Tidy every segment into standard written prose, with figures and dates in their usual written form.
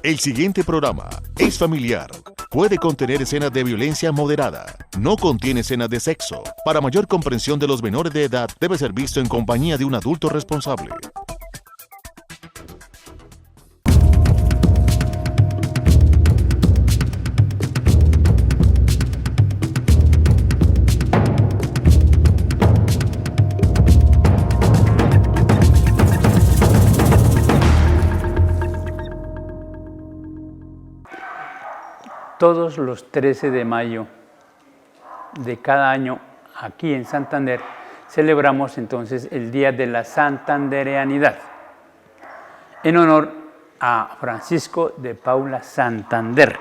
El siguiente programa es familiar. Puede contener escenas de violencia moderada. No contiene escenas de sexo. Para mayor comprensión de los menores de edad, debe ser visto en compañía de un adulto responsable. Todos los 13 de mayo de cada año, aquí en Santander, celebramos entonces el Día de la Santandereanidad, en honor a Francisco de Paula Santander.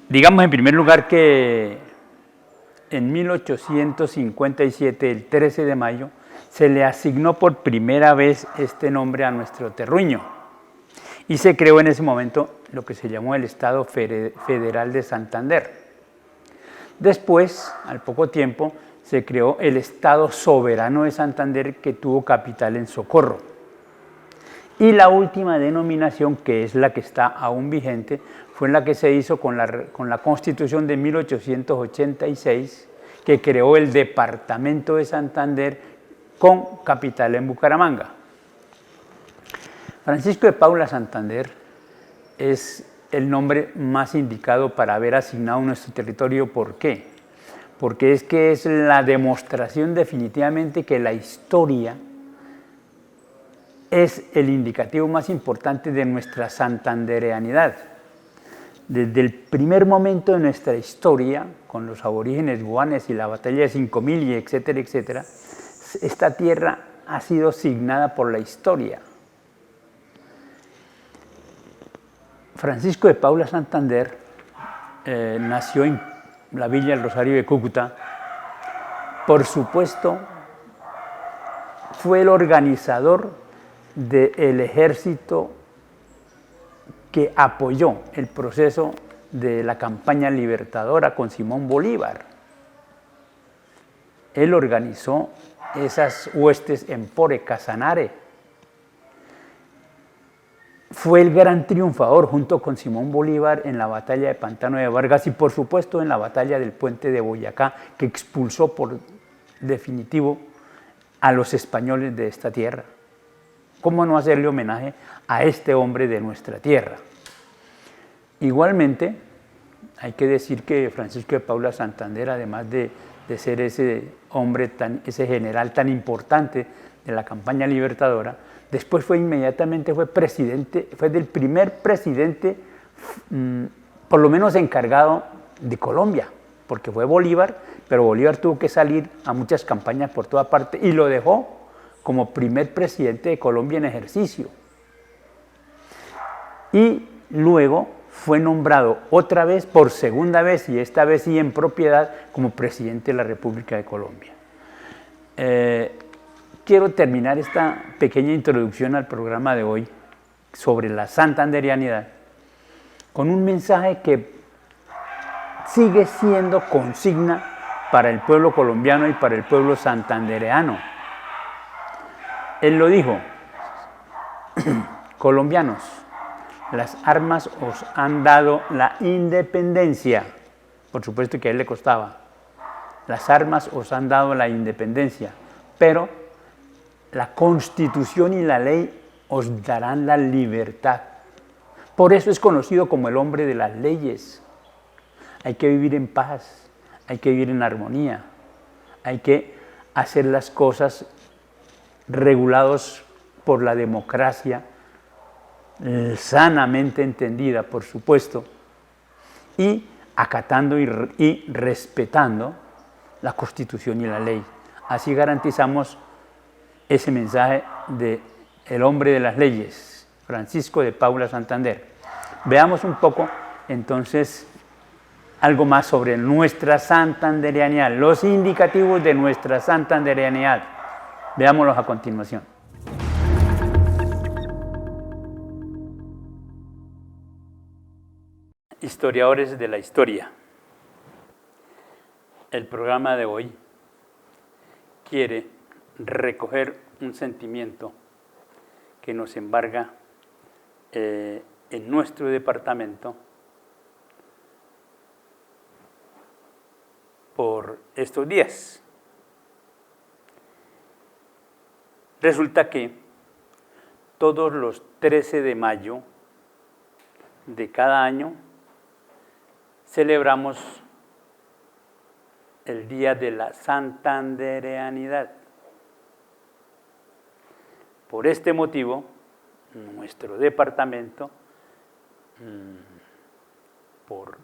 Digamos en primer lugar que en 1857, el 13 de mayo, se le asignó por primera vez este nombre a nuestro terruño. Y se creó en ese momento lo que se llamó el Estado Federal de Santander. Después, al poco tiempo, se creó el Estado Soberano de Santander, que tuvo capital en Socorro. Y la última denominación, que es la que está aún vigente, fue la que se hizo con la Constitución de 1886, que creó el Departamento de Santander con capital en Bucaramanga. Francisco de Paula Santander es el nombre más indicado para haber asignado nuestro territorio. ¿Por qué? Porque es que es la demostración definitivamente que la historia es el indicativo más importante de nuestra santandereanidad. Desde el primer momento de nuestra historia, con los aborígenes guanes y la batalla de 5000 y etcétera, etcétera, esta tierra ha sido signada por la historia. Francisco de Paula Santander nació en la Villa del Rosario de Cúcuta. Por supuesto, fue el organizador del ejército que apoyó el proceso de la campaña libertadora con Simón Bolívar. Él organizó esas huestes en Pore, Casanare. Fue el gran triunfador junto con Simón Bolívar en la batalla de Pantano de Vargas y por supuesto en la batalla del Puente de Boyacá, que expulsó por definitivo a los españoles de esta tierra. ¿Cómo no hacerle homenaje a este hombre de nuestra tierra? Igualmente, hay que decir que Francisco de Paula Santander, además de ser ese hombre, ese general tan importante de la campaña libertadora, después fue presidente, fue del primer presidente, por lo menos encargado de Colombia, porque fue Bolívar, pero Bolívar tuvo que salir a muchas campañas por toda parte y lo dejó como primer presidente de Colombia en ejercicio. Y luego fue nombrado otra vez, por segunda vez, y esta vez sí en propiedad, como presidente de la República de Colombia. Quiero terminar esta pequeña introducción al programa de hoy sobre la santandereanidad con un mensaje que sigue siendo consigna para el pueblo colombiano y para el pueblo santandereano. Él lo dijo: colombianos, las armas os han dado la independencia. Por supuesto que a él le costaba. Las armas os han dado la independencia, pero la Constitución y la ley os darán la libertad. Por eso es conocido como el hombre de las leyes. Hay que vivir en paz, hay que vivir en armonía, hay que hacer las cosas regulados por la democracia, sanamente entendida, por supuesto, y acatando y respetando la Constitución y la ley. Así garantizamos ese mensaje del hombre de las leyes, Francisco de Paula Santander. Veamos un poco, entonces, algo más sobre nuestra santandereanidad, los indicativos de nuestra santandereanidad. Veámoslos a continuación. Historiadores de la historia. El programa de hoy quiere recoger un sentimiento que nos embarga en nuestro departamento por estos días. Resulta que todos los 13 de mayo de cada año celebramos el Día de la Santandereanidad. Por este motivo, nuestro departamento, por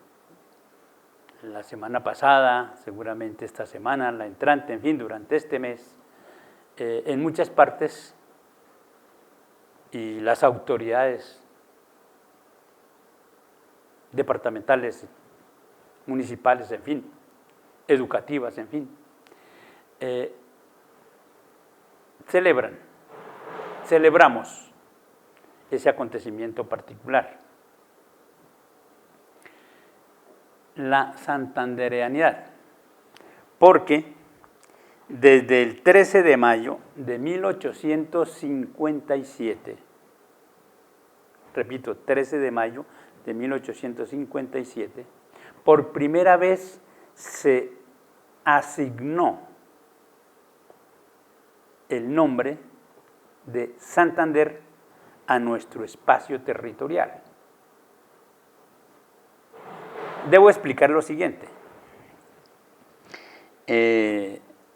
la semana pasada, seguramente esta semana, la entrante, en fin, durante este mes, en muchas partes, y las autoridades departamentales, municipales, en fin, educativas, en fin, celebramos ese acontecimiento particular. La santandereanidad, porque desde el 13 de mayo de 1857, repito, 13 de mayo de 1857, por primera vez se asignó el nombre de Santander a nuestro espacio territorial. Debo explicar lo siguiente.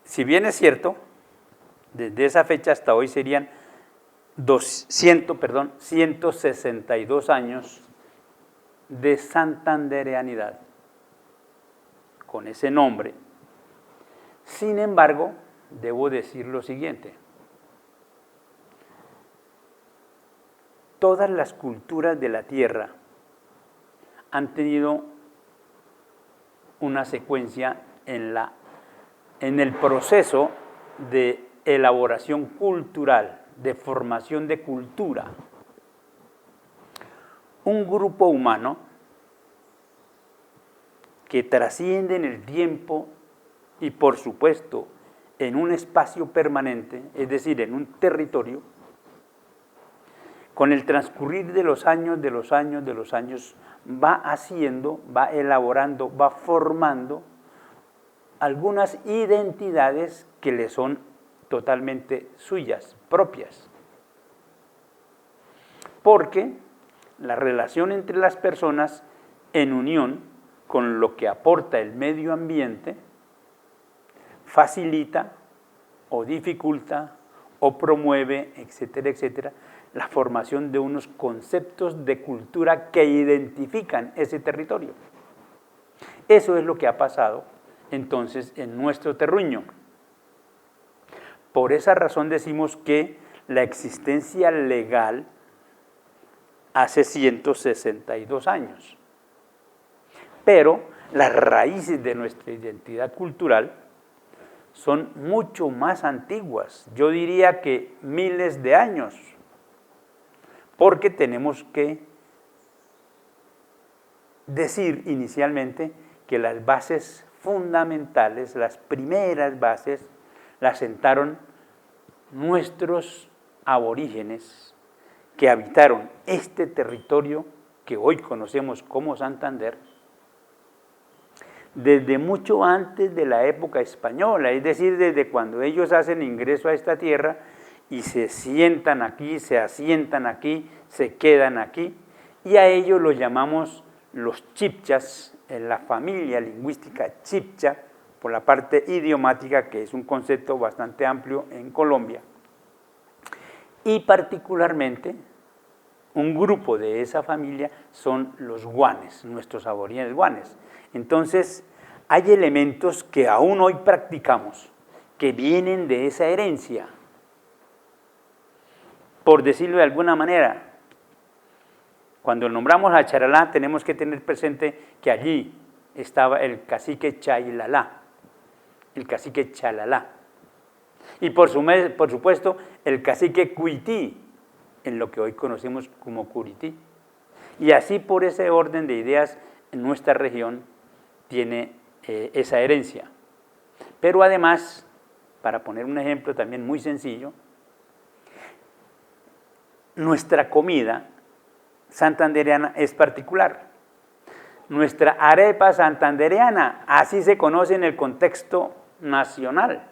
Si bien es cierto, desde esa fecha hasta hoy serían 162 años de santandereanidad con ese nombre. Sin embargo, debo decir lo siguiente. Todas las culturas de la tierra han tenido una secuencia en el proceso de elaboración cultural, de formación de cultura. Un grupo humano que trasciende en el tiempo y, por supuesto, en un espacio permanente, es decir, en un territorio, con el transcurrir de los años, va haciendo, va elaborando, va formando algunas identidades que le son totalmente suyas, propias. Porque la relación entre las personas en unión con lo que aporta el medio ambiente facilita o dificulta o promueve, etcétera, etcétera, la formación de unos conceptos de cultura que identifican ese territorio. Eso es lo que ha pasado entonces en nuestro terruño. Por esa razón decimos que la existencia legal hace 162 años. Pero las raíces de nuestra identidad cultural son mucho más antiguas, yo diría que miles de años, porque tenemos que decir inicialmente que las bases fundamentales, las primeras bases, las sentaron nuestros aborígenes que habitaron este territorio que hoy conocemos como Santander, desde mucho antes de la época española, es decir, desde cuando ellos hacen ingreso a esta tierra y se sientan aquí, se asientan aquí, se quedan aquí, y a ellos los llamamos los chibchas, en la familia lingüística chibcha, por la parte idiomática, que es un concepto bastante amplio en Colombia, y particularmente un grupo de esa familia son los guanes, nuestros aborígenes guanes. Entonces, hay elementos que aún hoy practicamos, que vienen de esa herencia. Por decirlo de alguna manera, cuando nombramos a Charalá, tenemos que tener presente que allí estaba el cacique Chailalá, el cacique Chalalá, y por supuesto el cacique Cuití, en lo que hoy conocemos como Curití. Y así, por ese orden de ideas, en nuestra región tiene esa herencia. Pero además, para poner un ejemplo también muy sencillo, nuestra comida santandereana es particular. Nuestra arepa santandereana, así se conoce en el contexto nacional.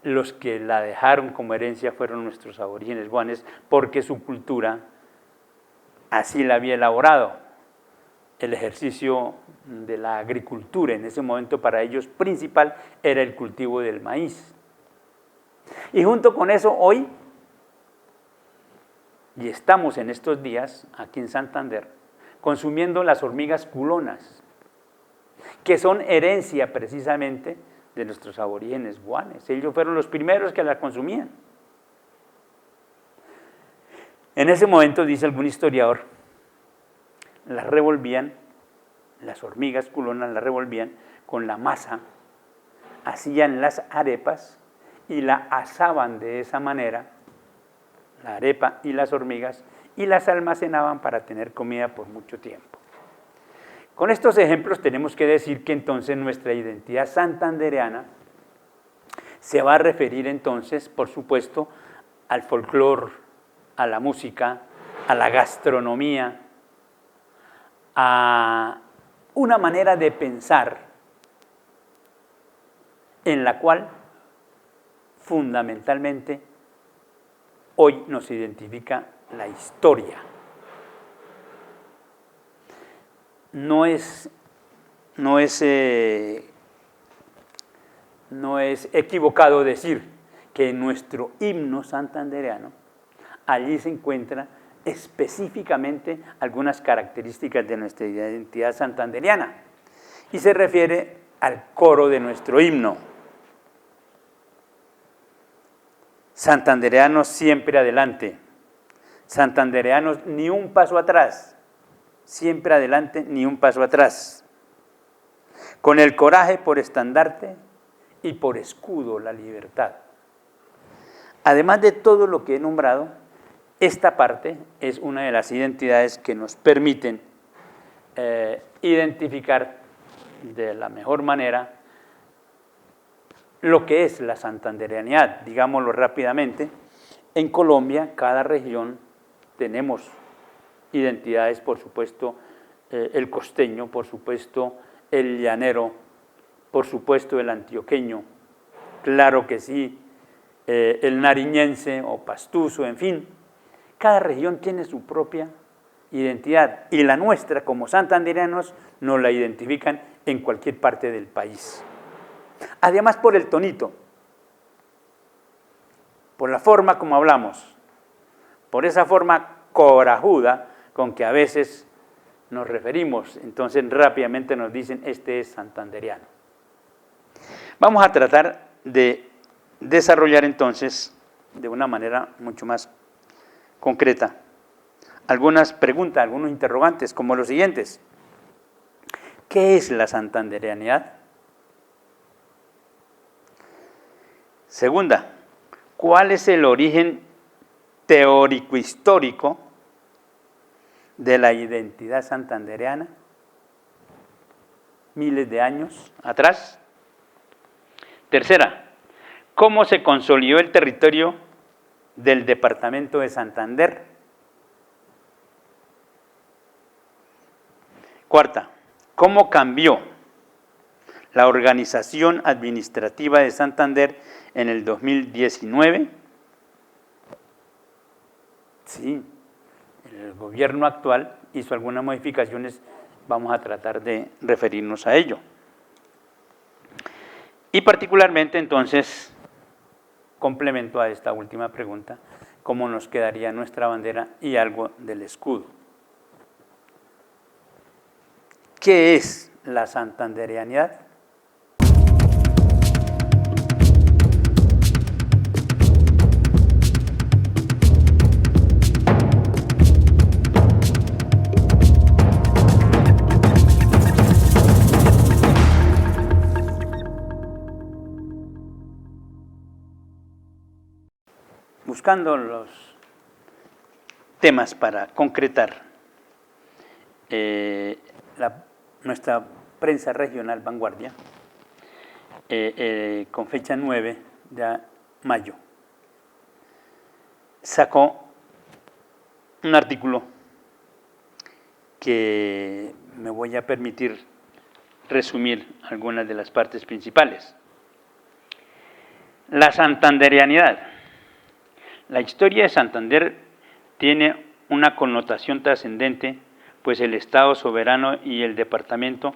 Los que la dejaron como herencia fueron nuestros aborígenes guanes, porque su cultura así la había elaborado. El ejercicio de la agricultura en ese momento para ellos principal era el cultivo del maíz. Y junto con eso hoy, y estamos en estos días aquí en Santander, consumiendo las hormigas culonas, que son herencia precisamente de nuestros aborígenes guanes. Ellos fueron los primeros que las consumían. En ese momento, dice algún historiador, las revolvían, las hormigas culonas las revolvían con la masa, hacían las arepas y la asaban de esa manera, la arepa y las hormigas, y las almacenaban para tener comida por mucho tiempo. Con estos ejemplos tenemos que decir que entonces nuestra identidad santandereana se va a referir entonces, por supuesto, al folclore, a la música, a la gastronomía, a una manera de pensar en la cual fundamentalmente hoy nos identifica la historia. No es equivocado decir que en nuestro himno santandereano allí se encuentran específicamente algunas características de nuestra identidad santandereana y se refiere al coro de nuestro himno. Santandereanos siempre adelante, santandereanos ni un paso atrás, siempre adelante ni un paso atrás, con el coraje por estandarte y por escudo la libertad. Además de todo lo que he nombrado, esta parte es una de las identidades que nos permiten identificar de la mejor manera lo que es la santandereanidad. Digámoslo rápidamente, en Colombia cada región tenemos identidades, por supuesto, el costeño, por supuesto, el llanero, por supuesto, el antioqueño, claro que sí, el nariñense o pastuso, en fin. Cada región tiene su propia identidad y la nuestra como santandereanos nos la identifican en cualquier parte del país. Además por el tonito, por la forma como hablamos, por esa forma corajuda con que a veces nos referimos, entonces rápidamente nos dicen, este es santandereano. Vamos a tratar de desarrollar entonces, de una manera mucho más concreta, algunas preguntas, algunos interrogantes, como los siguientes. ¿Qué es la santandereanidad? Segunda, ¿cuál es el origen teórico-histórico de la identidad santandereana? Miles de años atrás. Tercera, ¿cómo se consolidó el territorio del departamento de Santander? Cuarta, ¿cómo cambió la organización administrativa de Santander en el 2019? Sí, el gobierno actual hizo algunas modificaciones, vamos a tratar de referirnos a ello. Y particularmente entonces, complemento a esta última pregunta, ¿cómo nos quedaría nuestra bandera y algo del escudo? ¿Qué es la santandereanidad? Buscando los temas para concretar, nuestra prensa regional Vanguardia, con fecha 9 de mayo, sacó un artículo que me voy a permitir resumir algunas de las partes principales. La santandereanidad. La historia de Santander tiene una connotación trascendente, pues el Estado soberano y el departamento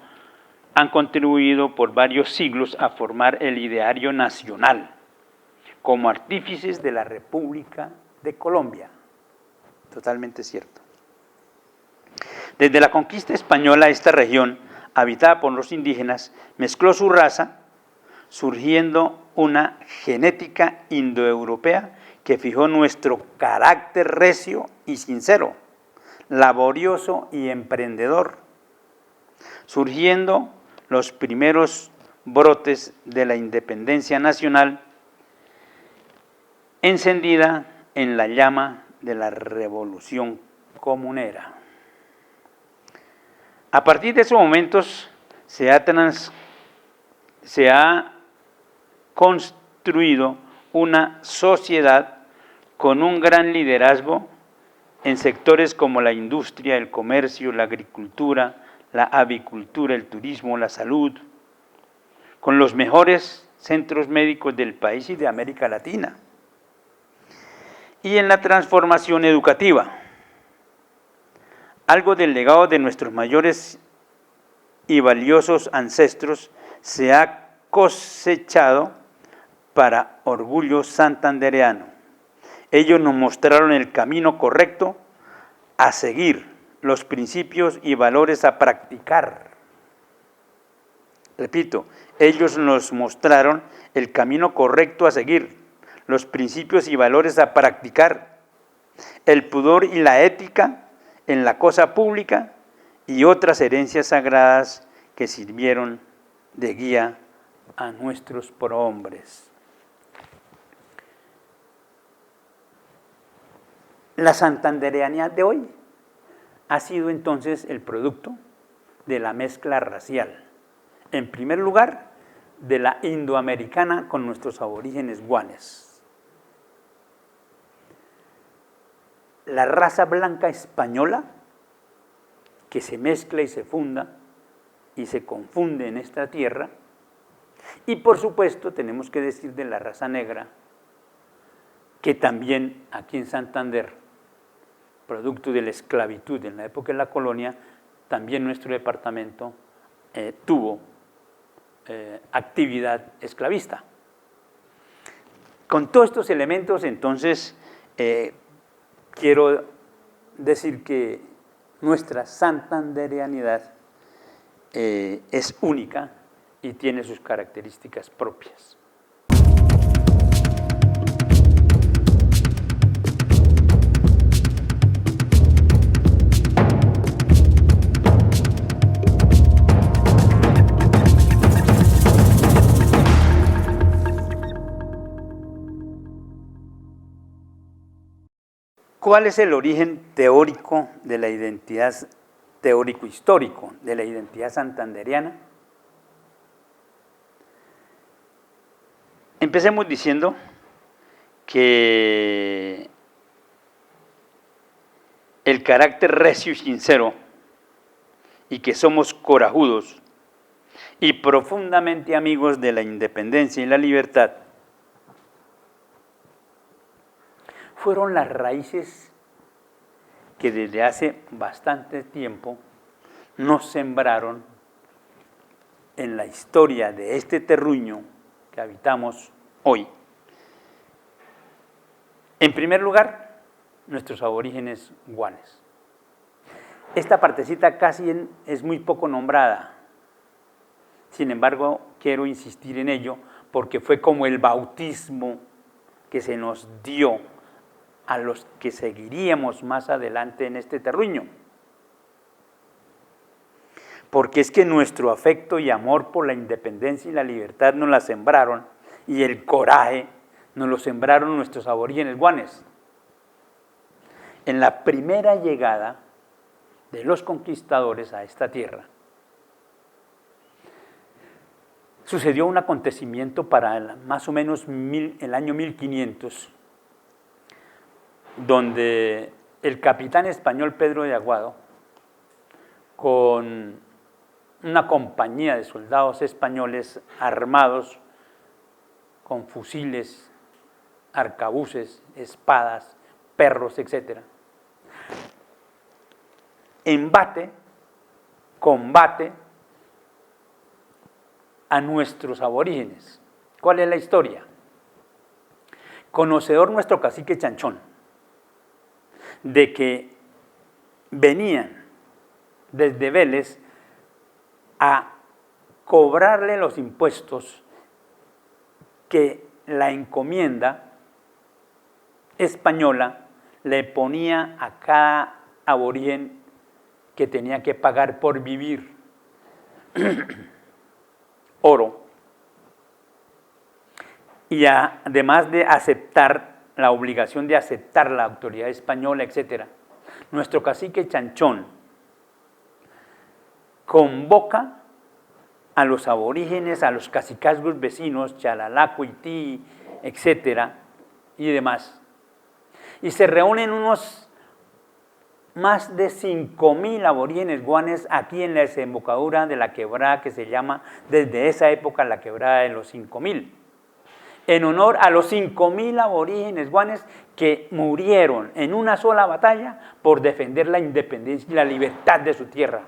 han contribuido por varios siglos a formar el ideario nacional como artífices de la República de Colombia. Totalmente cierto. Desde la conquista española, esta región, habitada por los indígenas, mezcló su raza, surgiendo una genética indoeuropea que fijó nuestro carácter recio y sincero, laborioso y emprendedor, surgiendo los primeros brotes de la independencia nacional, encendida en la llama de la revolución comunera. A partir de esos momentos se ha construido una sociedad con un gran liderazgo en sectores como la industria, el comercio, la agricultura, la avicultura, el turismo, la salud, con los mejores centros médicos del país y de América Latina. Y en la transformación educativa, algo del legado de nuestros mayores y valiosos ancestros se ha cosechado para orgullo santandereano. Ellos nos mostraron el camino correcto a seguir, los principios y valores a practicar. Repito, ellos nos mostraron el camino correcto a seguir, los principios y valores a practicar, el pudor y la ética en la cosa pública y otras herencias sagradas que sirvieron de guía a nuestros prohombres. La santandereanidad de hoy ha sido entonces el producto de la mezcla racial. En primer lugar, de la indoamericana con nuestros aborígenes guanes. La raza blanca española, que se mezcla y se funda y se confunde en esta tierra, y por supuesto tenemos que decir de la raza negra, que también aquí en Santander, producto de la esclavitud en la época de la colonia, también nuestro departamento tuvo actividad esclavista. Con todos estos elementos, entonces, quiero decir que nuestra santandereanidad es única y tiene sus características propias. ¿Cuál es el origen teórico de la identidad, teórico-histórico de la identidad santandereana? Empecemos diciendo que el carácter recio y sincero y que somos corajudos y profundamente amigos de la independencia y la libertad fueron las raíces que desde hace bastante tiempo nos sembraron en la historia de este terruño que habitamos hoy. En primer lugar, nuestros aborígenes guanes. Esta partecita casi es muy poco nombrada, sin embargo, quiero insistir en ello porque fue como el bautismo que se nos dio a los que seguiríamos más adelante en este terruño. Porque es que nuestro afecto y amor por la independencia y la libertad nos la sembraron, y el coraje nos lo sembraron nuestros aborígenes guanes. En la primera llegada de los conquistadores a esta tierra, sucedió un acontecimiento para más o menos el año 1500, donde el capitán español Pedro de Aguado, con una compañía de soldados españoles armados con fusiles, arcabuces, espadas, perros, etc. Combate a nuestros aborígenes. ¿Cuál es la historia? Conocedor nuestro cacique Chanchón de que venían desde Vélez a cobrarle los impuestos que la encomienda española le ponía a cada aborigen que tenía que pagar por vivir. Oro. Y además de aceptar la obligación de aceptar la autoridad española, etc., nuestro cacique Chanchón convoca a los aborígenes, a los cacicazgos vecinos, Chalalá, Cuití, etc., y demás. Y se reúnen unos más de 5.000 aborígenes guanes aquí en la desembocadura de la quebrada que se llama desde esa época la quebrada de los 5.000, en honor a los 5.000 aborígenes guanes que murieron en una sola batalla por defender la independencia y la libertad de su tierra,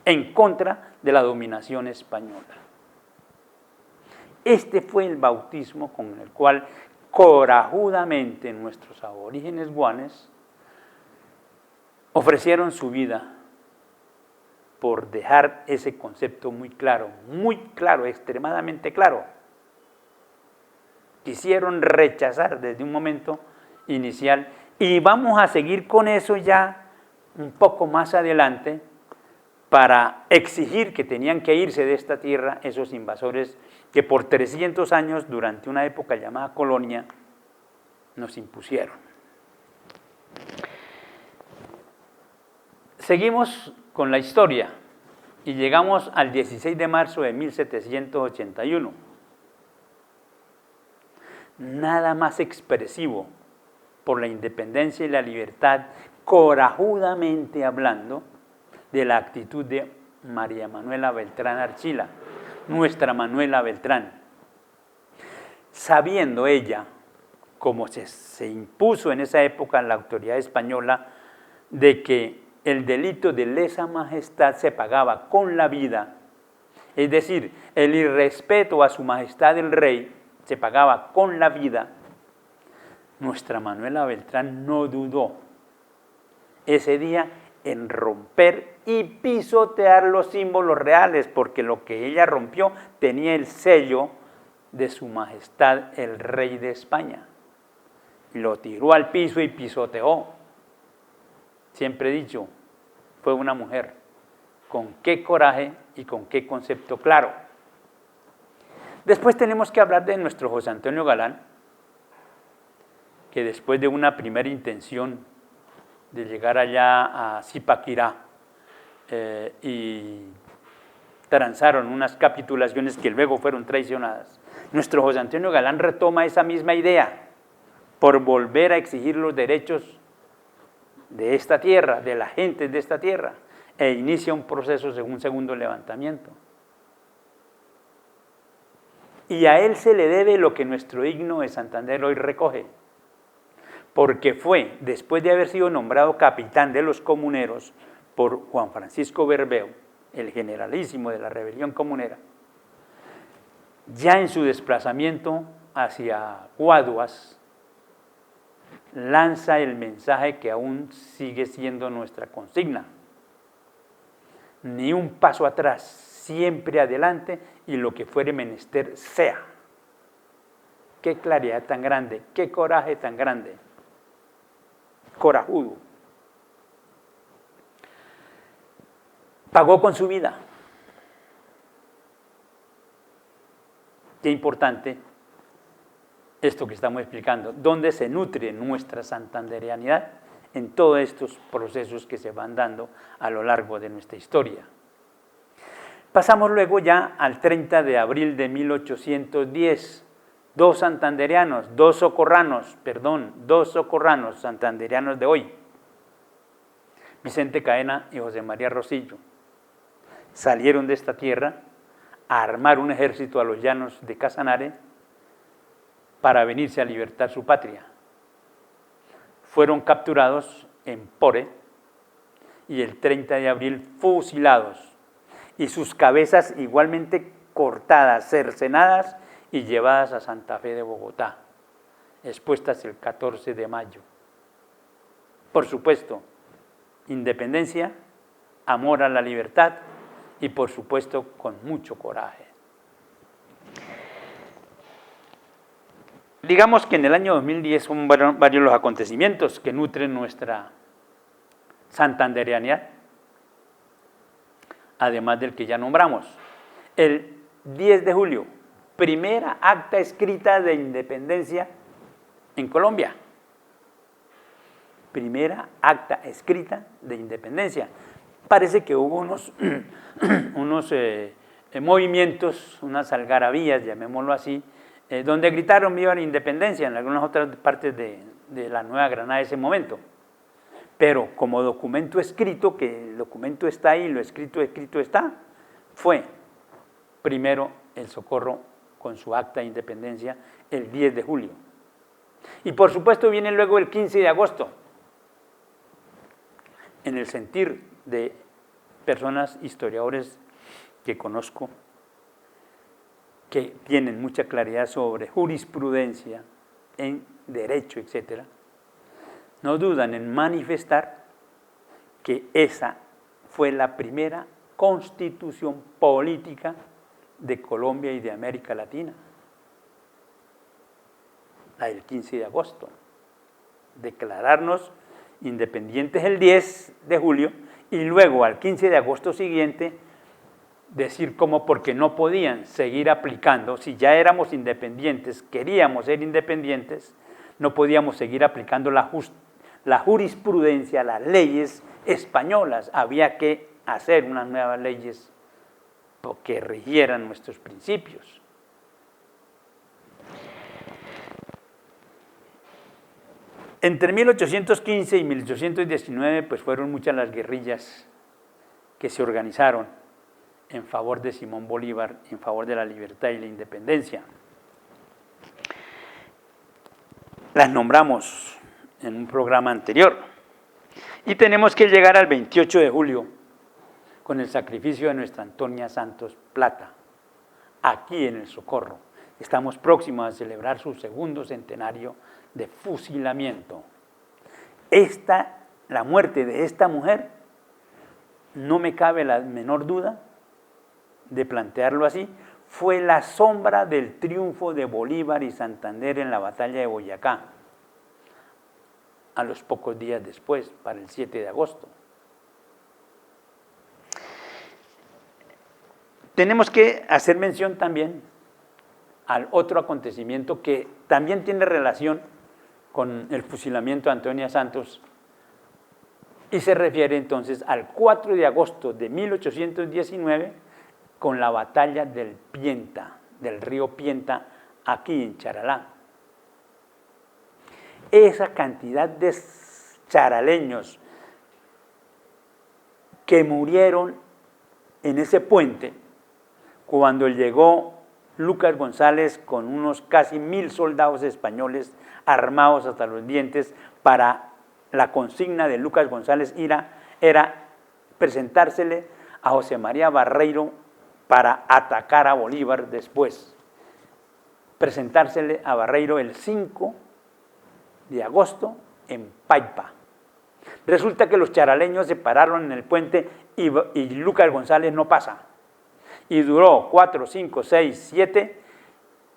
en contra de la dominación española. Este fue el bautismo con el cual corajudamente nuestros aborígenes guanes ofrecieron su vida por dejar ese concepto muy claro, extremadamente claro. Quisieron rechazar desde un momento inicial y vamos a seguir con eso ya un poco más adelante para exigir que tenían que irse de esta tierra esos invasores que por 300 años, durante una época llamada colonia, nos impusieron. Seguimos con la historia y llegamos al 16 de marzo de 1781. Nada más expresivo por la independencia y la libertad, corajudamente hablando, de la actitud de María Manuela Beltrán Archila, nuestra Manuela Beltrán, sabiendo ella, como se impuso en esa época la autoridad española, de que el delito de lesa majestad se pagaba con la vida, es decir, el irrespeto a su majestad el rey se pagaba con la vida, nuestra Manuela Beltrán no dudó ese día en romper y pisotear los símbolos reales, porque lo que ella rompió tenía el sello de su majestad el rey de España. Lo tiró al piso y pisoteó. Siempre he dicho, fue una mujer con qué coraje y con qué concepto claro. Después tenemos que hablar de nuestro José Antonio Galán, que después de una primera intención de llegar allá a Zipaquirá y transaron unas capitulaciones que luego fueron traicionadas, nuestro José Antonio Galán retoma esa misma idea por volver a exigir los derechos de esta tierra, de la gente de esta tierra, e inicia un proceso de un segundo levantamiento. Y a él se le debe lo que nuestro himno de Santander hoy recoge, porque fue, después de haber sido nombrado capitán de los comuneros por Juan Francisco Bermeo, el generalísimo de la rebelión comunera, ya en su desplazamiento hacia Guaduas, lanza el mensaje que aún sigue siendo nuestra consigna: ni un paso atrás, siempre adelante, y lo que fuere menester sea. Qué claridad tan grande, qué coraje tan grande, corajudo. Pagó con su vida. Qué importante esto que estamos explicando, dónde se nutre nuestra santandereanidad en todos estos procesos que se van dando a lo largo de nuestra historia. Pasamos luego ya al 30 de abril de 1810, dos socorranos santandereanos de hoy, Vicente Caena y José María Rosillo salieron de esta tierra a armar un ejército a los llanos de Casanare para venirse a libertar su patria. Fueron capturados en Pore y el 30 de abril fusilados y sus cabezas igualmente cortadas, cercenadas y llevadas a Santa Fe de Bogotá, expuestas el 14 de mayo. Por supuesto, independencia, amor a la libertad y por supuesto con mucho coraje. Digamos que en el año 2010 son varios los acontecimientos que nutren nuestra santandereanidad, además del que ya nombramos. El 10 de julio, primera acta escrita de independencia en Colombia. Primera acta escrita de independencia. Parece que hubo unos movimientos, unas algarabías, llamémoslo así, donde gritaron viva la independencia en algunas otras partes de la Nueva Granada de ese momento. Pero como documento escrito, que el documento está ahí, lo escrito está, fue primero el Socorro con su acta de independencia el 10 de julio. Y por supuesto viene luego el 15 de agosto, en el sentir de personas, historiadores que conozco, que tienen mucha claridad sobre jurisprudencia, en derecho, etc., no dudan en manifestar que esa fue la primera constitución política de Colombia y de América Latina, la del 15 de agosto. Declararnos independientes el 10 de julio y luego al 15 de agosto siguiente decir como porque no podían seguir aplicando, si ya éramos independientes, queríamos ser independientes, no podíamos seguir aplicando la jurisprudencia, las leyes españolas, había que hacer unas nuevas leyes que rigieran nuestros principios. Entre 1815 y 1819 pues fueron muchas las guerrillas que se organizaron en favor de Simón Bolívar, en favor de la libertad y la independencia. Las nombramos en un programa anterior. Y tenemos que llegar al 28 de julio con el sacrificio de nuestra Antonia Santos Plata, aquí en el Socorro. Estamos próximos a celebrar su segundo centenario de fusilamiento. La muerte de esta mujer, no me cabe la menor duda de plantearlo así, fue la sombra del triunfo de Bolívar y Santander en la batalla de Boyacá, a los pocos días después, para el 7 de agosto. Tenemos que hacer mención también al otro acontecimiento que también tiene relación con el fusilamiento de Antonia Santos y se refiere entonces al 4 de agosto de 1819 con la batalla del Pienta, del río Pienta, aquí en Charalá. Esa cantidad de charaleños que murieron en ese puente cuando llegó Lucas González con unos casi 1000 soldados españoles armados hasta los dientes. Para la consigna de Lucas González era presentársele a José María Barreiro para atacar a Bolívar después. Presentársele a Barreiro el 5 de agosto en Paipa. Resulta que los charaleños se pararon en el puente y Lucas González no pasa. Y duró 4, 5, 6, 7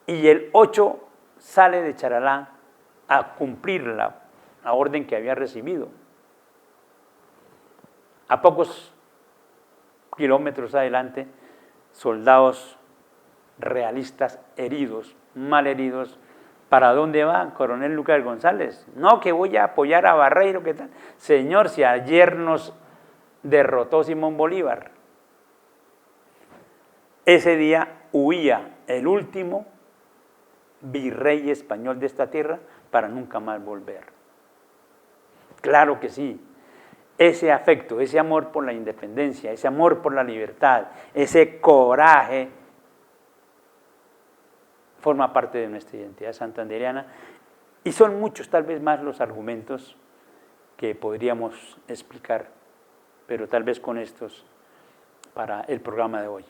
y el 8 sale de Charalá a cumplir la orden que había recibido. A pocos kilómetros adelante, soldados realistas heridos, mal heridos. ¿Para dónde va, coronel Lucas González? No, que voy a apoyar a Barreiro, ¿qué tal? Señor, si ayer nos derrotó Simón Bolívar. Ese día huía el último virrey español de esta tierra para nunca más volver. Claro que sí, ese afecto, ese amor por la independencia, ese amor por la libertad, ese coraje, forma parte de nuestra identidad santandereana, y son muchos, tal vez más, los argumentos que podríamos explicar, pero tal vez con estos para el programa de hoy.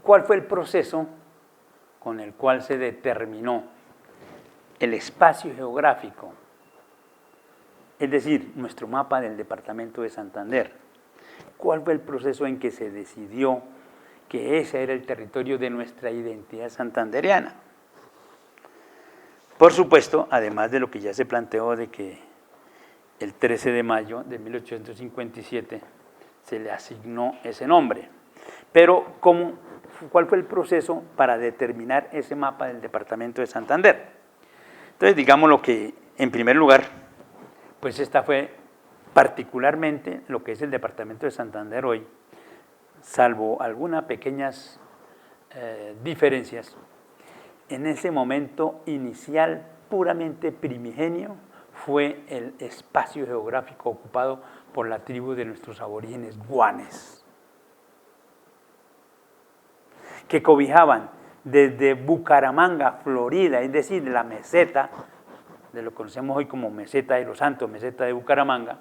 ¿Cuál fue el proceso con el cual se determinó el espacio geográfico? Es decir, nuestro mapa del departamento de Santander. ¿Cuál fue el proceso en que se decidió que ese era el territorio de nuestra identidad santandereana? Por supuesto, además de lo que ya se planteó de que el 13 de mayo de 1857 se le asignó ese nombre. Pero, ¿cuál fue el proceso para determinar ese mapa del departamento de Santander? Entonces, digámoslo que, en primer lugar, pues esta fue particularmente lo que es el departamento de Santander hoy, salvo algunas pequeñas diferencias. En ese momento inicial, puramente primigenio, fue el espacio geográfico ocupado por la tribu de nuestros aborígenes guanes, que cobijaban desde Bucaramanga, Florida, es decir, la meseta, de lo que conocemos hoy como Meseta de los Santos, Meseta de Bucaramanga,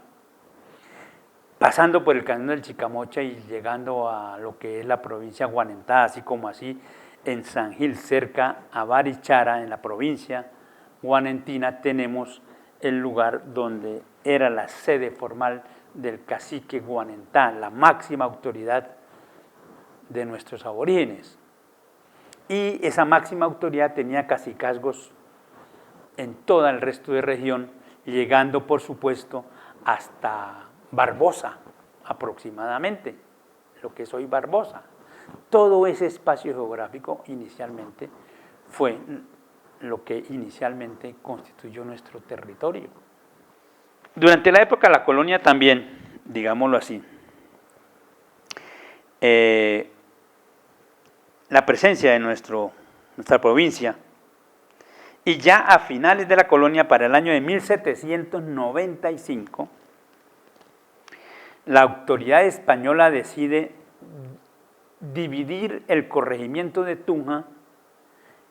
pasando por el Cañón del Chicamocha y llegando a lo que es la provincia Guanentá, así como así en San Gil, cerca a Barichara, en la provincia guanentina, tenemos el lugar donde era la sede formal del cacique Guanentá, la máxima autoridad de nuestros aborígenes. Y esa máxima autoridad tenía cacicazgos en todo el resto de región, llegando, por supuesto, hasta Barbosa, aproximadamente, lo que es hoy Barbosa. Todo ese espacio geográfico inicialmente fue lo que inicialmente constituyó nuestro territorio. Durante la época de la colonia también, digámoslo así, la presencia de nuestra provincia, y ya a finales de la colonia, para el año de 1795, la autoridad española decide dividir el corregimiento de Tunja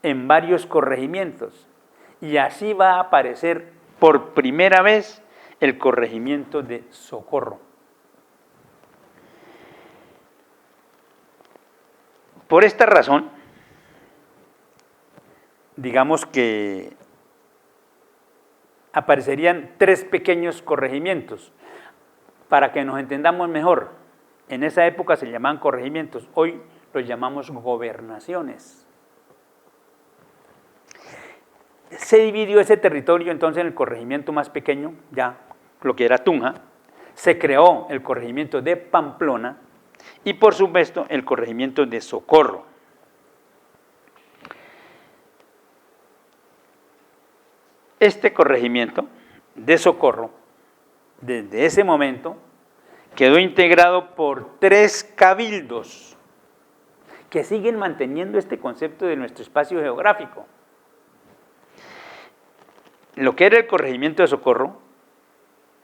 en varios corregimientos, y así va a aparecer por primera vez el corregimiento de Socorro. Por esta razón, digamos que aparecerían 3 pequeños corregimientos. Para que nos entendamos mejor, en esa época se llamaban corregimientos, hoy los llamamos gobernaciones. Se dividió ese territorio entonces en el corregimiento más pequeño, ya lo que era Tunja, se creó el corregimiento de Pamplona y por supuesto el corregimiento de Socorro. Este corregimiento de Socorro, desde ese momento, quedó integrado por 3 cabildos que siguen manteniendo este concepto de nuestro espacio geográfico. Lo que era el corregimiento de Socorro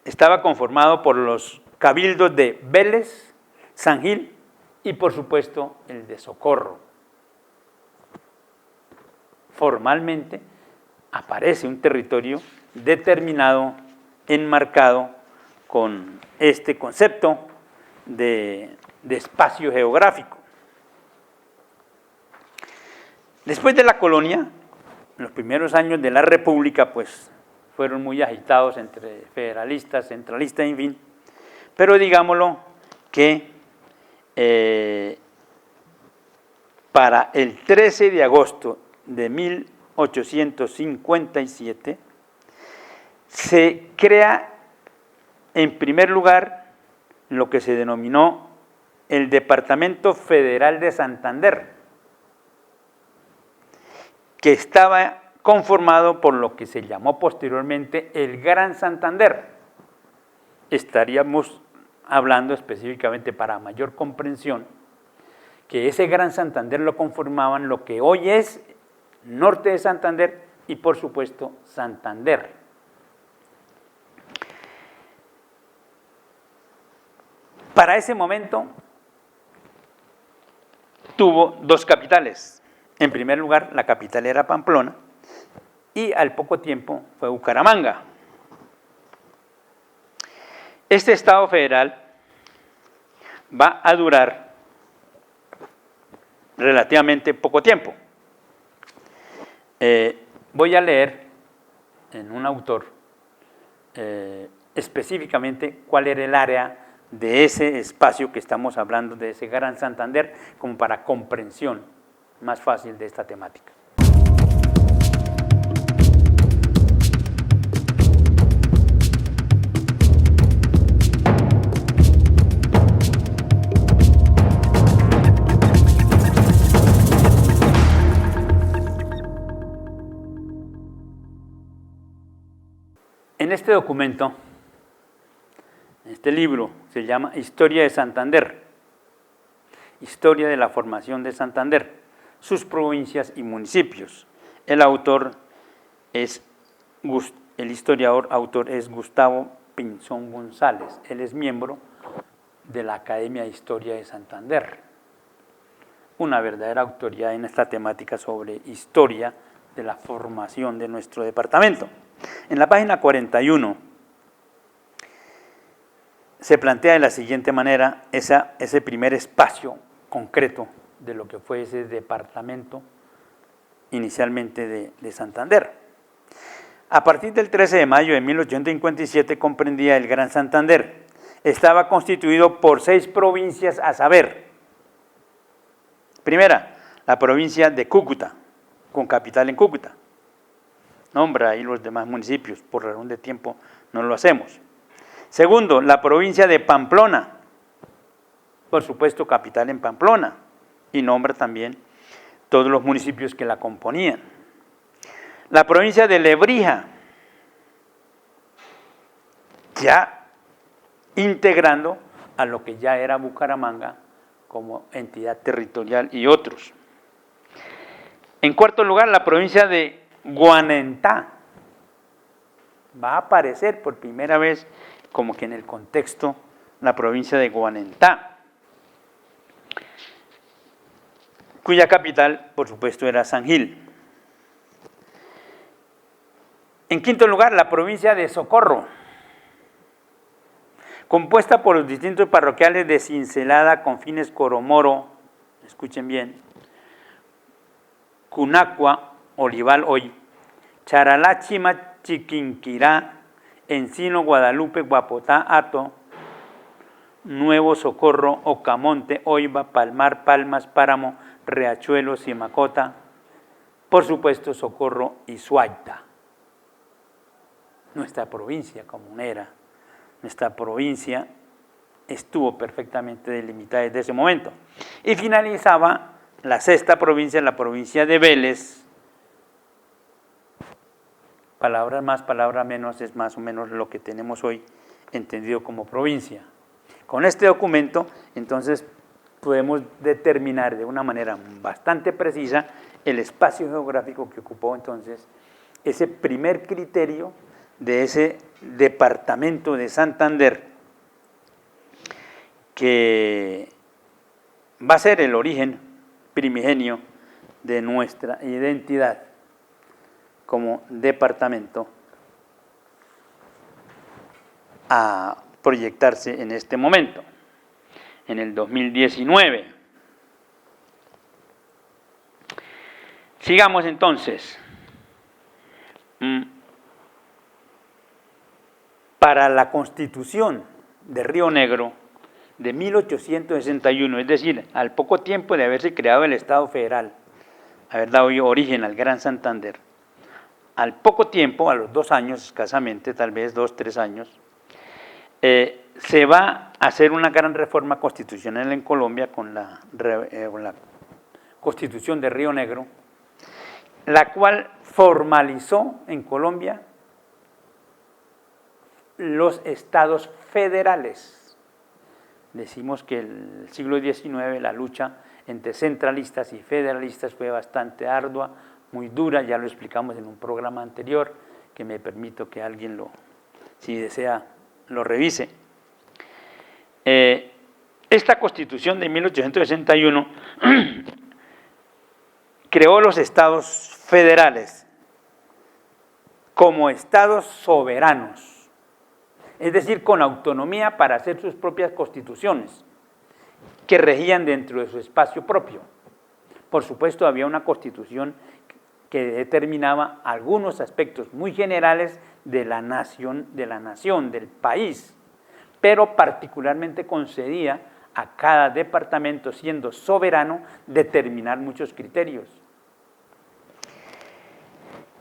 estaba conformado por los cabildos de Vélez, San Gil y por supuesto el de Socorro. Formalmente aparece un territorio determinado, enmarcado con este concepto de espacio geográfico. Después de la colonia, los primeros años de la República, pues fueron muy agitados entre federalistas, centralistas, en fin, pero digámoslo que para el 13 de agosto de 1857 se crea en primer lugar lo que se denominó el Departamento Federal de Santander, que estaba conformado por lo que se llamó posteriormente el Gran Santander. Estaríamos hablando específicamente para mayor comprensión que ese Gran Santander lo conformaban lo que hoy es norte de Santander y por supuesto Santander. Para ese momento tuvo dos capitales. En primer lugar, la capital era Pamplona y al poco tiempo fue Bucaramanga. Este Estado federal va a durar relativamente poco tiempo. Voy a leer en un autor específicamente cuál era el área de ese espacio que estamos hablando, de ese Gran Santander, como para comprensión más fácil de esta temática. En este documento, este libro se llama Historia de Santander, Historia de la formación de Santander, sus provincias y municipios. El historiador autor es Gustavo Pinzón González. Él es miembro de la Academia de Historia de Santander, una verdadera autoridad en esta temática sobre historia de la formación de nuestro departamento. En la página 41 se plantea de la siguiente manera ese primer espacio concreto de lo que fue ese departamento inicialmente de Santander. A partir del 13 de mayo de 1857 comprendía el Gran Santander. Estaba constituido por 6 provincias a saber. Primera, la provincia de Cúcuta, con capital en Cúcuta. Nombra ahí los demás municipios, por razón de tiempo no lo hacemos. Segundo, la provincia de Pamplona, por supuesto capital en Pamplona, y nombra también todos los municipios que la componían. La provincia de Lebrija, ya integrando a lo que ya era Bucaramanga como entidad territorial y otros. En cuarto lugar, la provincia de Guanentá. Va a aparecer por primera vez como que en el contexto la provincia de Guanentá, cuya capital, por supuesto, era San Gil. En quinto lugar, la provincia de Socorro, compuesta por los distintos parroquiales de Cincelada, Confines, Coromoro, escuchen bien, Cunacua, Olival hoy, Charalá, Chima, Chiquinquirá, Encino, Guadalupe, Guapotá, Hato, Nuevo Socorro, Ocamonte, Oiva, Palmar, Palmas, Páramo, Riachuelo, Simacota, por supuesto Socorro y Suaita. Nuestra provincia comunera, nuestra provincia estuvo perfectamente delimitada desde ese momento. Y finalizaba la sexta provincia, la provincia de Vélez. Palabras más, palabras menos, es más o menos lo que tenemos hoy entendido como provincia. Con este documento, entonces, podemos determinar de una manera bastante precisa el espacio geográfico que ocupó entonces ese primer criterio de ese departamento de Santander, que va a ser el origen primigenio de nuestra identidad como departamento a proyectarse en este momento, en el 2019. Sigamos entonces. Para la Constitución de Río Negro de 1861, es decir, al poco tiempo de haberse creado el Estado federal, haber dado origen al Gran Santander, al poco tiempo, a los 2 años escasamente, tal vez 2, 3 años, se va a hacer una gran reforma constitucional en Colombia con la Constitución de Río Negro, la cual formalizó en Colombia los estados federales. Decimos que el siglo XIX la lucha entre centralistas y federalistas fue bastante ardua, muy dura, ya lo explicamos en un programa anterior, que me permito que alguien si desea, lo revise. Esta Constitución de 1861 creó los estados federales como estados soberanos, es decir, con autonomía para hacer sus propias constituciones, que regían dentro de su espacio propio. Por supuesto, había una constitución que determinaba algunos aspectos muy generales de la nación, del país, pero particularmente concedía a cada departamento, siendo soberano, determinar muchos criterios.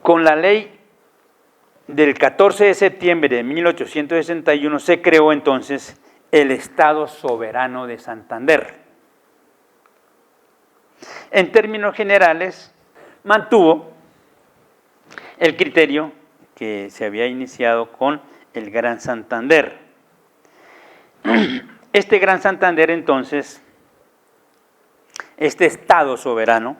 Con la ley del 14 de septiembre de 1861 se creó entonces el Estado Soberano de Santander. En términos generales, mantuvo el criterio que se había iniciado con el Gran Santander. Este Gran Santander, entonces, este Estado soberano,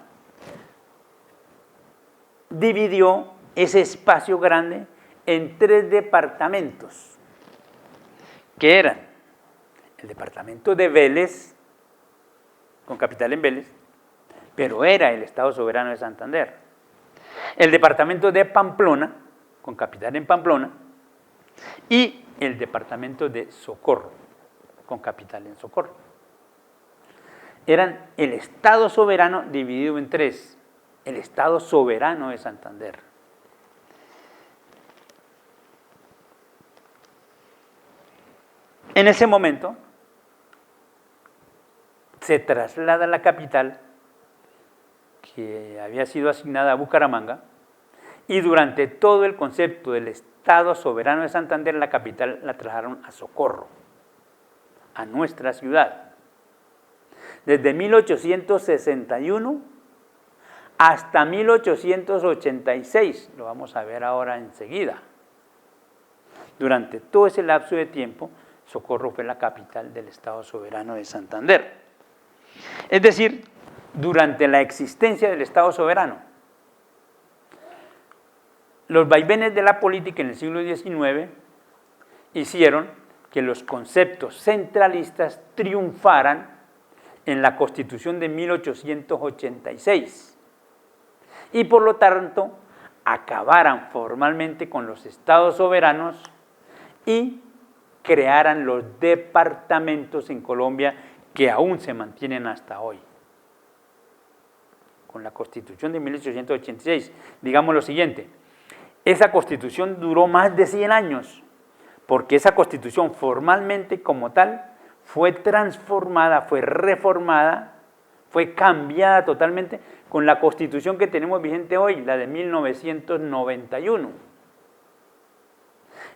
dividió ese espacio grande en 3 departamentos, que eran el departamento de Vélez, con capital en Vélez, pero era el Estado Soberano de Santander. El departamento de Pamplona, con capital en Pamplona, y el departamento de Socorro, con capital en Socorro. Eran el Estado Soberano dividido en 3, el Estado Soberano de Santander. En ese momento se traslada la capital, que había sido asignada a Bucaramanga, y durante todo el concepto del Estado Soberano de Santander, la capital la trasladaron a Socorro, a nuestra ciudad. Desde 1861 hasta 1886, lo vamos a ver ahora enseguida. Durante todo ese lapso de tiempo, Socorro fue la capital del Estado Soberano de Santander. Es decir, durante la existencia del Estado soberano. Los vaivenes de la política en el siglo XIX hicieron que los conceptos centralistas triunfaran en la Constitución de 1886 y por lo tanto acabaran formalmente con los estados soberanos y crearan los departamentos en Colombia que aún se mantienen hasta hoy. Con la Constitución de 1886, digamos lo siguiente: esa Constitución duró más de 100 años, porque esa Constitución formalmente como tal fue transformada, fue reformada, fue cambiada totalmente con la Constitución que tenemos vigente hoy, la de 1991.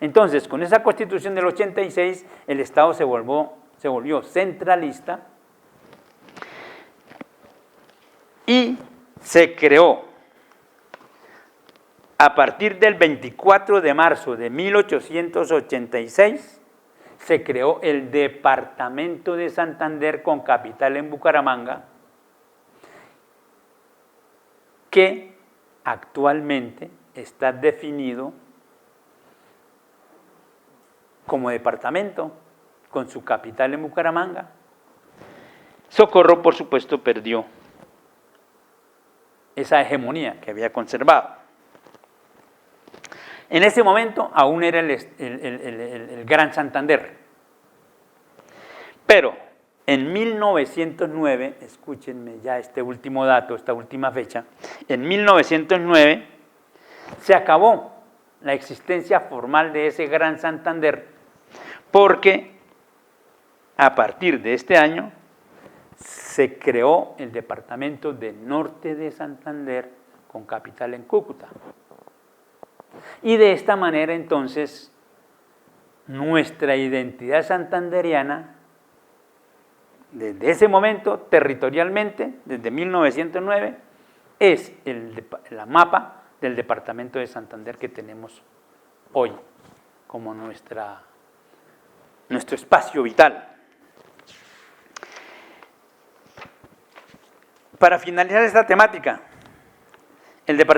Entonces, con esa Constitución del 86, el Estado se volvió centralista y se creó a partir del 24 de marzo de 1886, se creó el Departamento de Santander con capital en Bucaramanga, que actualmente está definido como departamento con su capital en Bucaramanga. Socorro, por supuesto, perdió esa hegemonía que había conservado. En ese momento aún era el Gran Santander. Pero en 1909, escúchenme ya este último dato, esta última fecha, en 1909 se acabó la existencia formal de ese Gran Santander, porque a partir de este año se creó el departamento de Norte de Santander con capital en Cúcuta. Y de esta manera entonces nuestra identidad santanderiana, desde ese momento territorialmente, desde 1909, es la mapa del departamento de Santander que tenemos hoy como nuestro espacio vital. Para finalizar esta temática,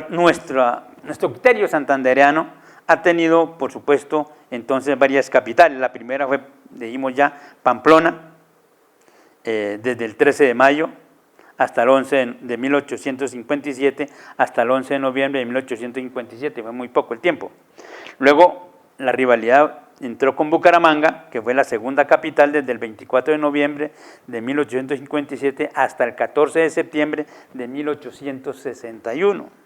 nuestro criterio santandereano ha tenido, por supuesto, entonces varias capitales. La primera fue, dijimos ya, Pamplona, desde el 13 de mayo hasta el 11 de 1857, hasta el 11 de noviembre de 1857, fue muy poco el tiempo. Luego, la rivalidad entró con Bucaramanga, que fue la segunda capital desde el 24 de noviembre de 1857 hasta el 14 de septiembre de 1861.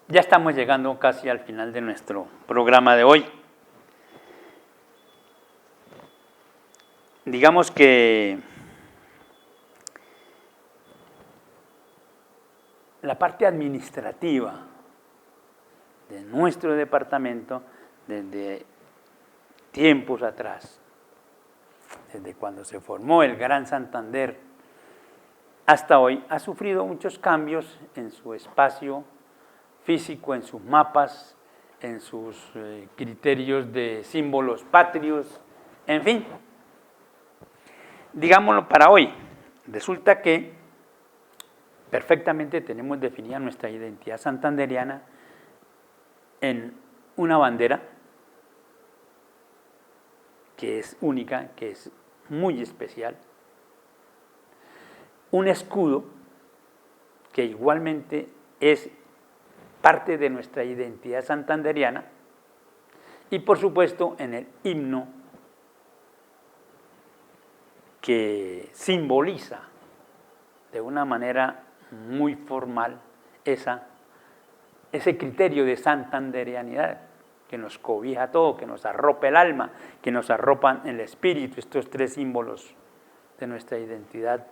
Ya estamos llegando casi al final de nuestro programa de hoy. Digamos que la parte administrativa de nuestro departamento, desde tiempos atrás, desde cuando se formó el Gran Santander hasta hoy, ha sufrido muchos cambios en su espacio físico, en sus mapas, en sus criterios de símbolos patrios, en fin. Digámoslo para hoy, resulta que perfectamente tenemos definida nuestra identidad santandereana en una bandera que es única, que es muy especial, un escudo que igualmente es parte de nuestra identidad santandereana, y por supuesto en el himno que simboliza de una manera muy formal ese criterio de santandereanidad que nos cobija todo, que nos arropa el alma, que nos arropan el espíritu, estos tres símbolos de nuestra identidad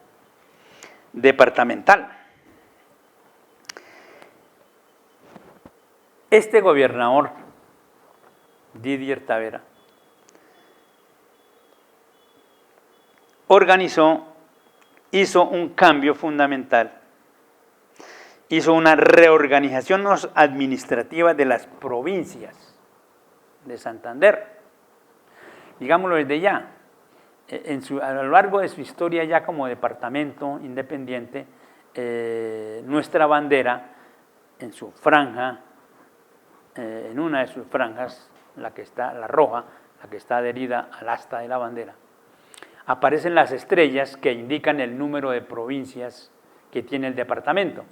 departamental. Este gobernador, Didier Tavera, hizo un cambio fundamental, hizo una reorganización administrativa de las provincias de Santander. Digámoslo desde ya, a lo largo de su historia ya como departamento independiente, nuestra bandera en su franja, en una de sus franjas, la roja, la que está adherida al asta de la bandera, aparecen las estrellas que indican el número de provincias que tiene el departamento.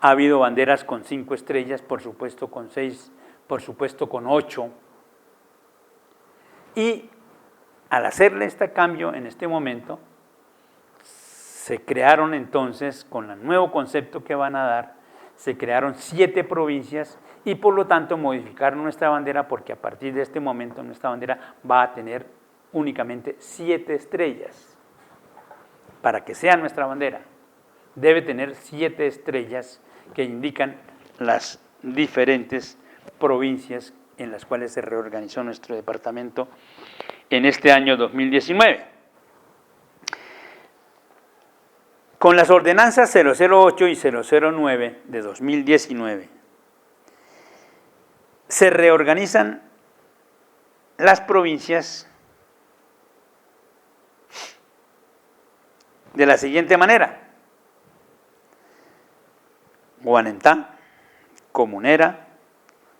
Ha habido banderas con 5 estrellas, por supuesto con 6, por supuesto con 8. Y al hacerle este cambio en este momento, se crearon entonces, con el nuevo concepto que van a dar, se crearon 7 provincias y por lo tanto modificaron nuestra bandera, porque a partir de este momento nuestra bandera va a tener únicamente 7 estrellas. Para que sea nuestra bandera, debe tener 7 estrellas que indican las diferentes provincias en las cuales se reorganizó nuestro departamento en este año 2019. Con las ordenanzas 008 y 009 de 2019, se reorganizan las provincias de la siguiente manera: Guanentá, Comunera,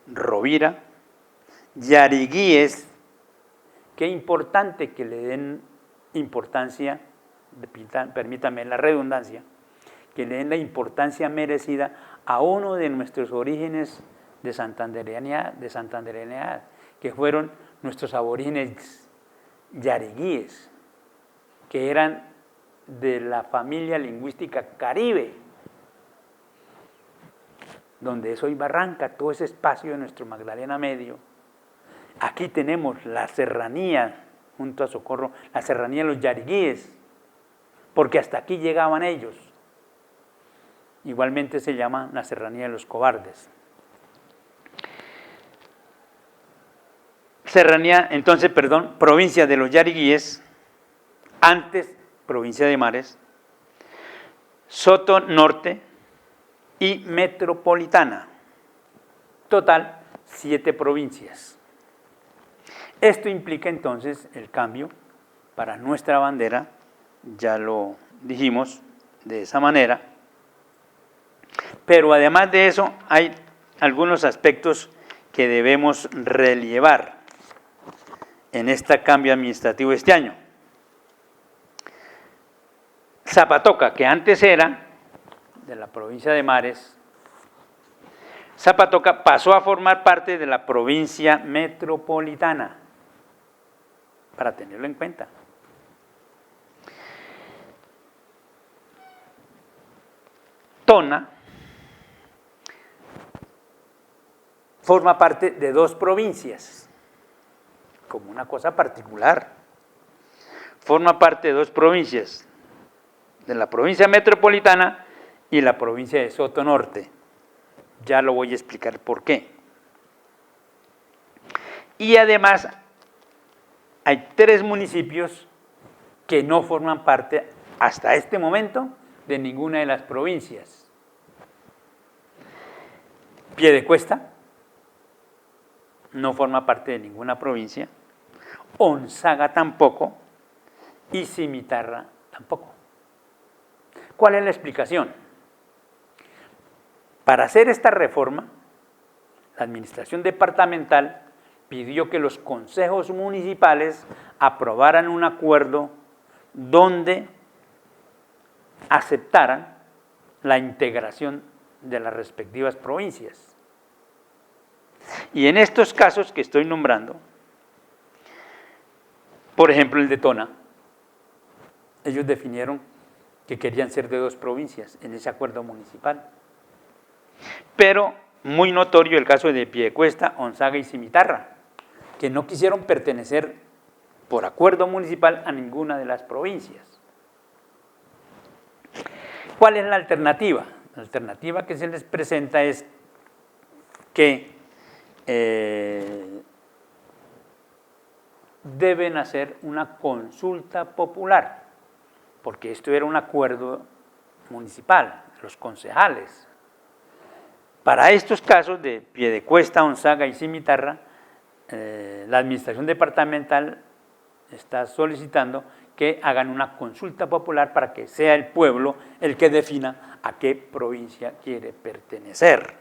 Rovira, Yariguíes. Qué importante que le den importancia, permítame la redundancia, que le den la importancia merecida a uno de nuestros orígenes de santandereanidad, que fueron nuestros aborígenes yariguíes, que eran de la familia lingüística caribe, donde es hoy Barranca, todo ese espacio de nuestro Magdalena Medio. Aquí tenemos la serranía, junto a Socorro, la serranía de los yariguíes, porque hasta aquí llegaban ellos. Igualmente se llama la Serranía de los Cobardes. Provincia de los Yariguíes, antes provincia de Mares, Soto Norte y Metropolitana. Total, 7 provincias. Esto implica entonces el cambio para nuestra bandera, ya lo dijimos de esa manera, pero además de eso hay algunos aspectos que debemos relevar en este cambio administrativo este año. Zapatoca, que antes era de la provincia de Mares, Zapatoca pasó a formar parte de la provincia metropolitana, para tenerlo en cuenta. Tona forma parte de 2 provincias, como una cosa particular. Forma parte de 2 provincias, de la provincia metropolitana y la provincia de Soto Norte. Ya lo voy a explicar por qué. Y además hay 3 municipios que no forman parte hasta este momento de ninguna de las provincias. Piedecuesta no forma parte de ninguna provincia, Onzaga tampoco y Cimitarra tampoco. ¿Cuál es la explicación? Para hacer esta reforma, la administración departamental pidió que los consejos municipales aprobaran un acuerdo donde aceptaran la integración de las respectivas provincias. Y en estos casos que estoy nombrando, por ejemplo el de Tona, ellos definieron que querían ser de 2 provincias en ese acuerdo municipal. Pero muy notorio el caso de Piedecuesta, Onzaga y Cimitarra, que no quisieron pertenecer por acuerdo municipal a ninguna de las provincias. ¿Cuál es la alternativa? La alternativa que se les presenta es que deben hacer una consulta popular, porque esto era un acuerdo municipal, los concejales. Para estos casos de Piedecuesta, Onzaga y Cimitarra, la administración departamental está solicitando que hagan una consulta popular para que sea el pueblo el que defina a qué provincia quiere pertenecer.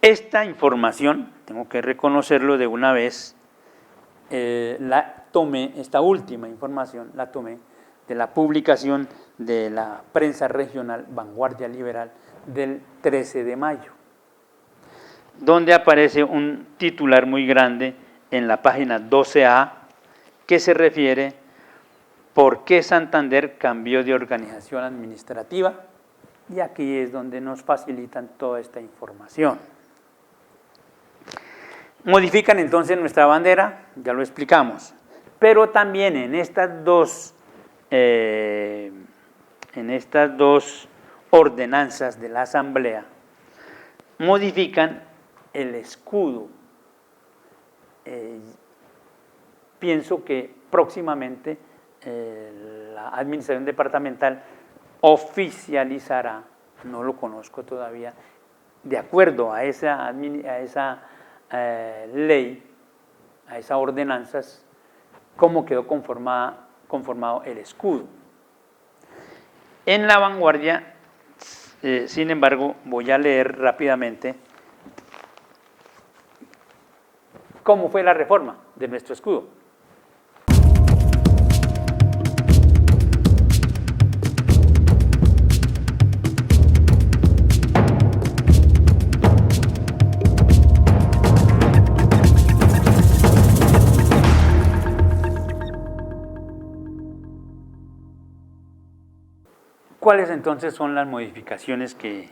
Esta información, tengo que reconocerlo de una vez, esta última información la tomé de la publicación de la prensa regional Vanguardia Liberal del 13 de mayo, donde aparece un titular muy grande en la página 12A que se refiere ¿por qué Santander cambió de organización administrativa? Y aquí es donde nos facilitan toda esta información. Modifican entonces nuestra bandera, ya lo explicamos, pero también en estas dos ordenanzas de la Asamblea modifican el escudo. Pienso que próximamente la administración departamental oficializará, no lo conozco todavía, de acuerdo a esa ley, a esas ordenanzas, cómo quedó conformado el escudo. En la Vanguardia, sin embargo, voy a leer rápidamente cómo fue la reforma de nuestro escudo. ¿Cuáles entonces son las modificaciones que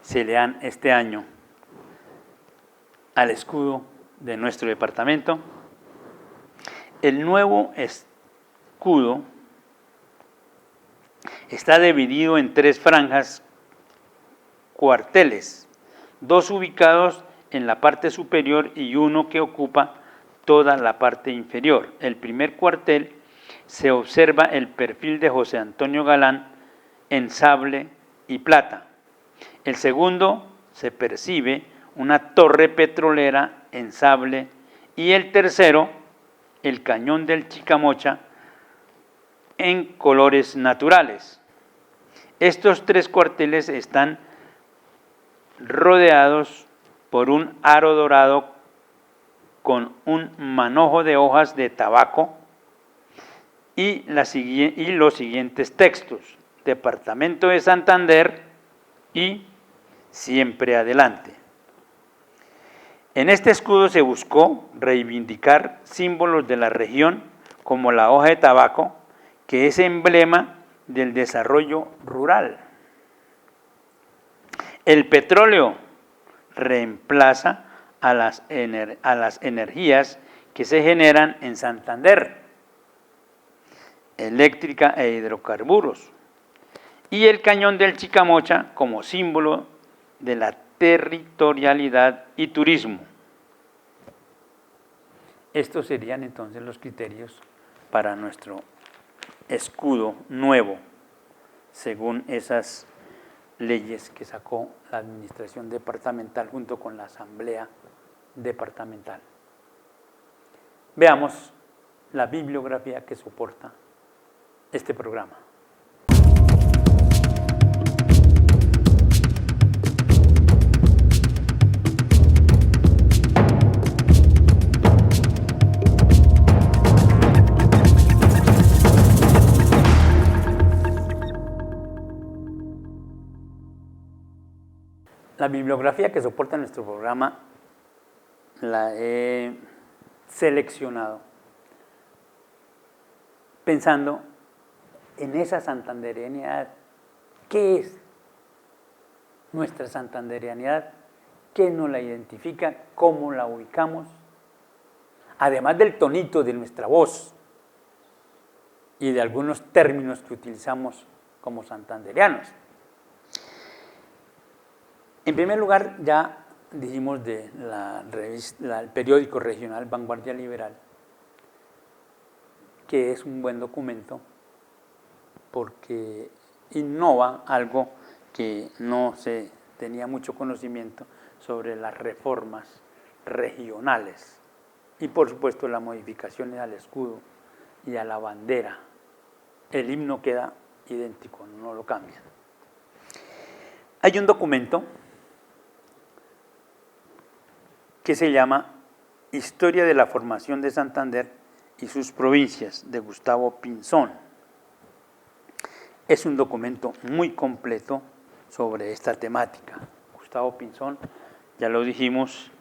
se le dan este año al escudo de nuestro departamento? El nuevo escudo está dividido en 3 franjas cuarteles, 2 ubicados en la parte superior y 1 que ocupa toda la parte inferior. El primer cuartel se observa el perfil de José Antonio Galán en sable y plata. El segundo se percibe una torre petrolera en sable y el tercero, el cañón del Chicamocha, en colores naturales. Estos 3 cuarteles están rodeados por un aro dorado con un manojo de hojas de tabaco y los siguientes textos: Departamento de Santander y Siempre Adelante. En este escudo se buscó reivindicar símbolos de la región como la hoja de tabaco, que es emblema del desarrollo rural. El petróleo reemplaza a las energías que se generan en Santander, eléctrica e hidrocarburos, y el cañón del Chicamocha como símbolo de la territorialidad y turismo. Estos serían entonces los criterios para nuestro escudo nuevo, según esas leyes que sacó la administración departamental junto con la asamblea departamental. Veamos la bibliografía que soporta este programa. La bibliografía que soporta nuestro programa la he seleccionado pensando en esa santanderianidad. ¿Qué es nuestra santanderianidad? ¿Qué nos la identifica? ¿Cómo la ubicamos? Además del tonito de nuestra voz y de algunos términos que utilizamos como santanderianos. En primer lugar, ya dijimos del periódico regional Vanguardia Liberal, que es un buen documento porque innova algo que no se tenía mucho conocimiento sobre las reformas regionales y por supuesto las modificaciones al escudo y a la bandera. El himno queda idéntico, no lo cambian. Hay un documento que se llama Historia de la formación de Santander y sus provincias, de Gustavo Pinzón. Es un documento muy completo sobre esta temática. Gustavo Pinzón, ya lo dijimos,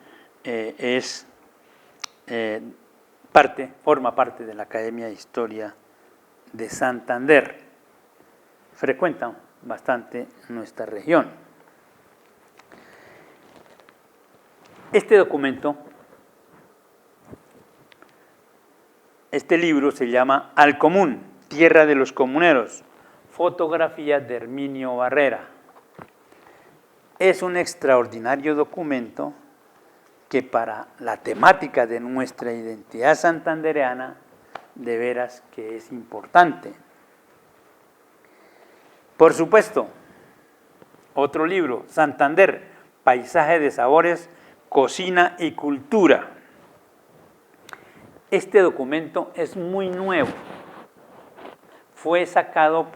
forma parte de la Academia de Historia de Santander. Frecuenta bastante nuestra región. Este documento, este libro se llama Al Común, Tierra de los Comuneros, fotografía de Herminio Barrera. Es un extraordinario documento que para la temática de nuestra identidad santandereana, de veras que es importante. Por supuesto, otro libro, Santander, Paisaje de Sabores, Cocina y Cultura. Este documento es muy nuevo. Fue editado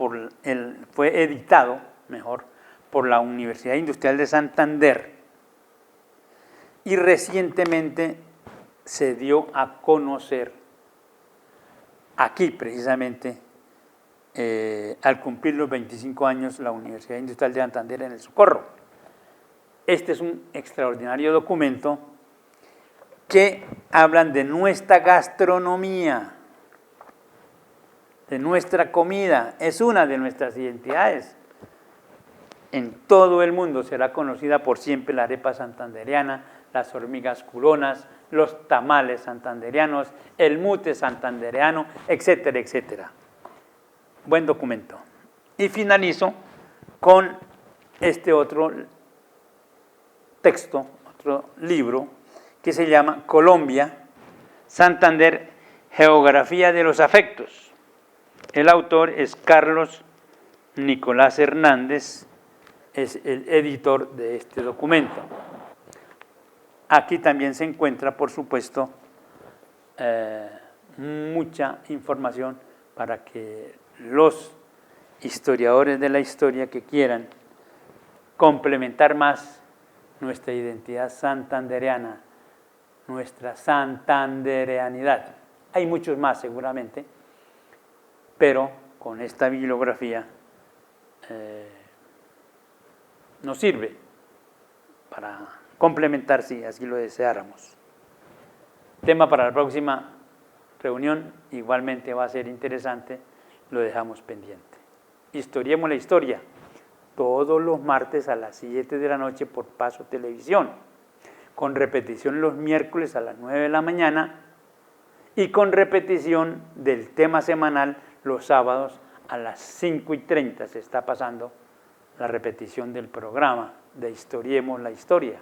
por la Universidad Industrial de Santander y recientemente se dio a conocer aquí precisamente al cumplir los 25 años la Universidad Industrial de Santander en El Socorro. Este es un extraordinario documento que hablan de nuestra gastronomía, de nuestra comida, es una de nuestras identidades. en todo el mundo será conocida por siempre la arepa santandereana, las hormigas culonas, los tamales santandereanos, el mute santandereano, etcétera, etcétera. Buen documento. Y finalizo con este otro texto, otro libro, que se llama Colombia, Santander, Geografía de los Afectos. El autor es Carlos Nicolás Hernández, es el editor de este documento. Aquí también se encuentra, por supuesto, mucha información para que los historiadores de la historia que quieran complementar más nuestra identidad santandereana, nuestra santandereanidad. Hay muchos más seguramente, pero con esta bibliografía nos sirve para complementar si así lo deseáramos. Tema para la próxima reunión, igualmente va a ser interesante, lo dejamos pendiente. Historiemos la historia, todos los martes a las 7 de la noche por Paso Televisión, con repetición los miércoles a las 9 de la mañana y con repetición del tema semanal los sábados a las 5:30 se está pasando la repetición del programa de Historiemos la Historia.